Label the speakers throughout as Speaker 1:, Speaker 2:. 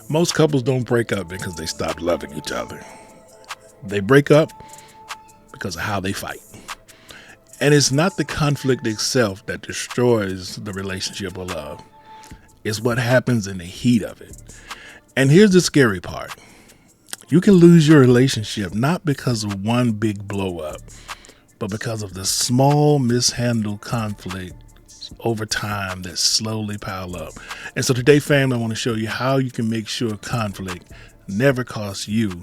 Speaker 1: Most couples don't break up because they stop loving each other. They break up because of how they fight. And it's not the conflict itself that destroys the relationship or love. It's what happens in the heat of it. And here's the scary part. You can lose your relationship not because of one big blow up, but because of the small mishandled conflict over time that slowly pile up. And so today, fam, I want to show you how you can make sure conflict never costs you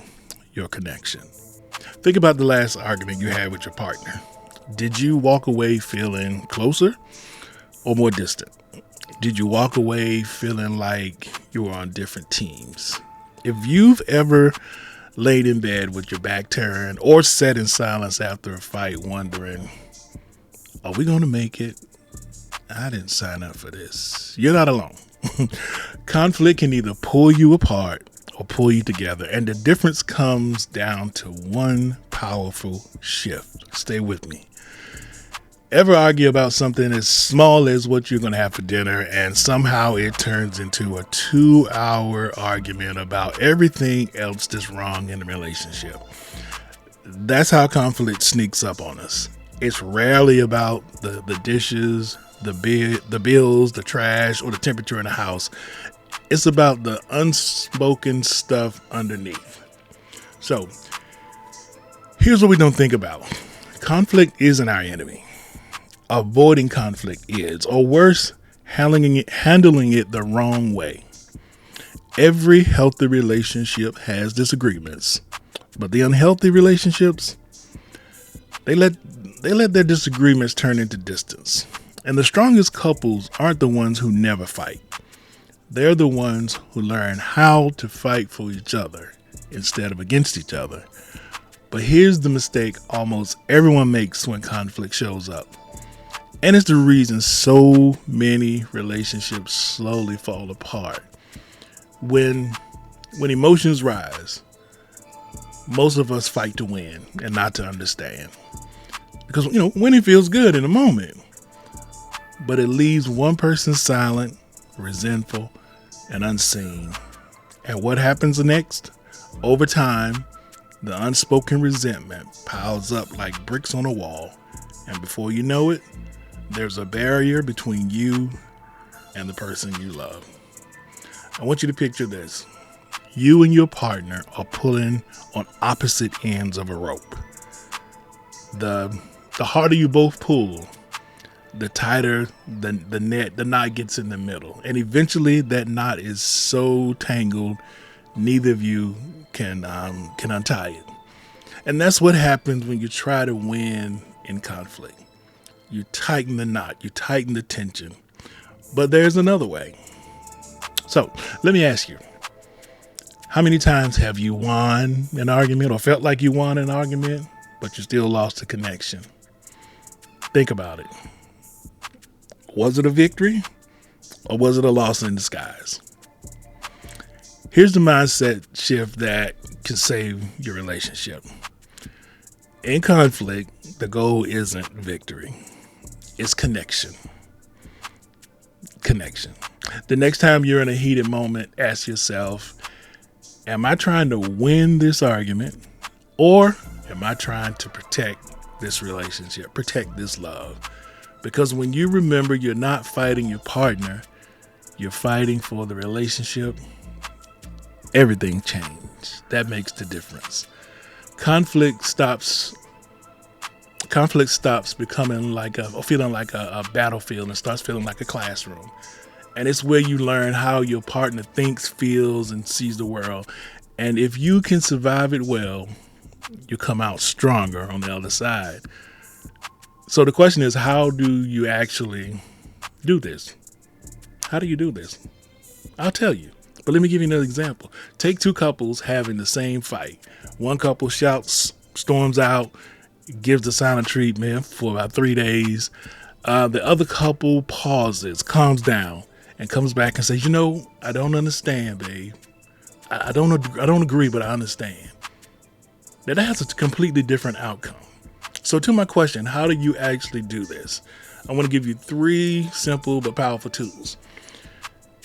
Speaker 1: your connection. Think about the last argument you had with your partner. Did you walk away feeling closer or more distant? Did you walk away feeling like you were on different teams? If you've ever laid in bed with your back turned or sat in silence after a fight wondering, are we going to make it? I didn't sign up for this. You're not alone. Conflict can either pull you apart or pull you together. And the difference comes down to one powerful shift. Stay with me. Ever argue about something as small as what you're going to have for dinner and somehow it turns into a 2-hour argument about everything else that's wrong in the relationship? That's how conflict sneaks up on us. It's rarely about the dishes, the bills, the trash, or the temperature in the house. It's about the unspoken stuff underneath. So here's what we don't think about. Conflict isn't our enemy. Avoiding conflict is, or worse, handling it the wrong way. Every healthy relationship has disagreements, but the unhealthy relationships, they let their disagreements turn into distance. And the strongest couples aren't the ones who never fight. They're the ones who learn how to fight for each other instead of against each other. But here's the mistake almost everyone makes when conflict shows up. And it's the reason so many relationships slowly fall apart. When emotions rise, most of us fight to win and not to understand. Because, winning feels good in the moment. But it leaves one person silent, resentful, and unseen. And what happens next? Over time, the unspoken resentment piles up like bricks on a wall. And before you know it, there's a barrier between you and the person you love. I want you to picture this. You and your partner are pulling on opposite ends of a rope. The harder you both pull, the tighter the knot gets in the middle. And eventually that knot is so tangled, neither of you can untie it. And that's what happens when you try to win in conflict. You tighten the knot, you tighten the tension. But there's another way. So let me ask you, how many times have you won an argument or felt like you won an argument, but you still lost the connection? Think about it. Was it a victory or was it a loss in disguise? Here's the mindset shift that can save your relationship. In conflict, the goal isn't victory. It's connection. Connection. The next time you're in a heated moment, ask yourself, am I trying to win this argument or am I trying to protect this relationship, protect this love? Because when you remember you're not fighting your partner, you're fighting for the relationship, everything changes. That makes the difference. Conflict stops becoming feeling like a battlefield and starts feeling like a classroom. And it's where you learn how your partner thinks, feels, and sees the world. And if you can survive it well, you come out stronger on the other side. So the question is, how do you actually do this? How do you do this? I'll tell you. But let me give you another example. Take two couples having the same fight. One couple shouts, storms out, gives the silent treatment for about 3 days. The other couple pauses, calms down, and comes back and says, I don't understand, babe. I don't agree, but I understand. Now that has a completely different outcome. So to my question, how do you actually do this? I want to give you 3 simple but powerful tools.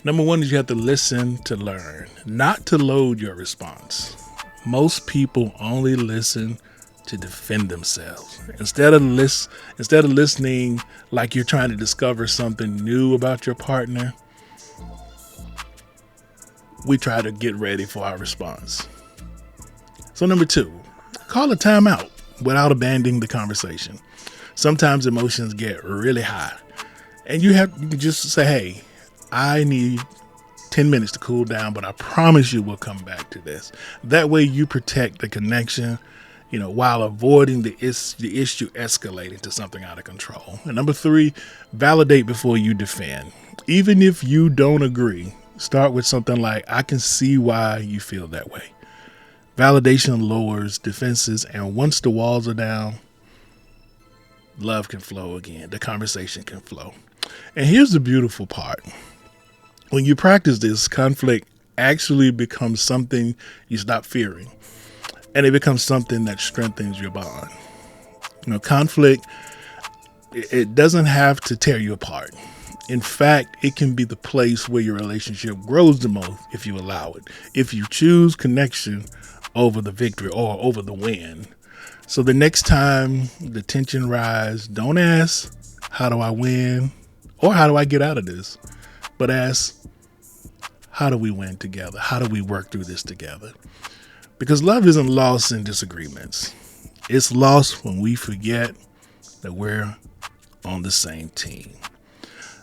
Speaker 1: Number one is you have to listen to learn, not to load your response. Most people only listen to defend themselves. Instead of listening like you're trying to discover something new about your partner, we try to get ready for our response. So number two, call a timeout without abandoning the conversation. Sometimes emotions get really high and you can just say, hey, I need 10 minutes to cool down, but I promise you we'll come back to this. That way you protect the connection, while avoiding the issue escalating to something out of control. And number three, validate before you defend. Even if you don't agree, start with something like, I can see why you feel that way. Validation lowers defenses, and once the walls are down, love can flow again. The conversation can flow. And here's the beautiful part. When you practice this, conflict actually becomes something you stop fearing, and it becomes something that strengthens your bond. Conflict, it doesn't have to tear you apart. In fact, it can be the place where your relationship grows the most if you allow it, if you choose connection over the victory or over the win. So the next time the tension rises, don't ask, how do I win? Or how do I get out of this? But ask, how do we win together? How do we work through this together? Because love isn't lost in disagreements. It's lost when we forget that we're on the same team.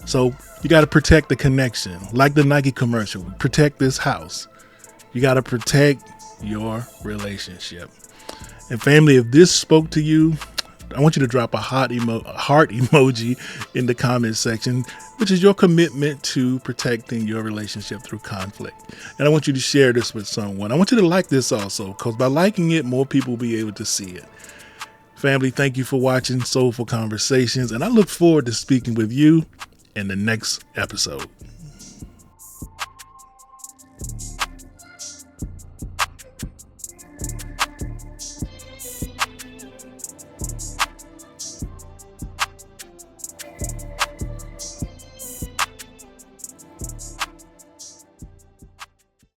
Speaker 1: So you got to protect the connection. Like the Nike commercial, protect this house. You got to protect your relationship. And family, if this spoke to you, I want you to drop a heart emoji in the comment section, which is your commitment to protecting your relationship through conflict. And I want you to share this with someone. I want you to like this also, because by liking it, more people will be able to see it. Family, thank you for watching Soulful Conversations, and I look forward to speaking with you in the next episode.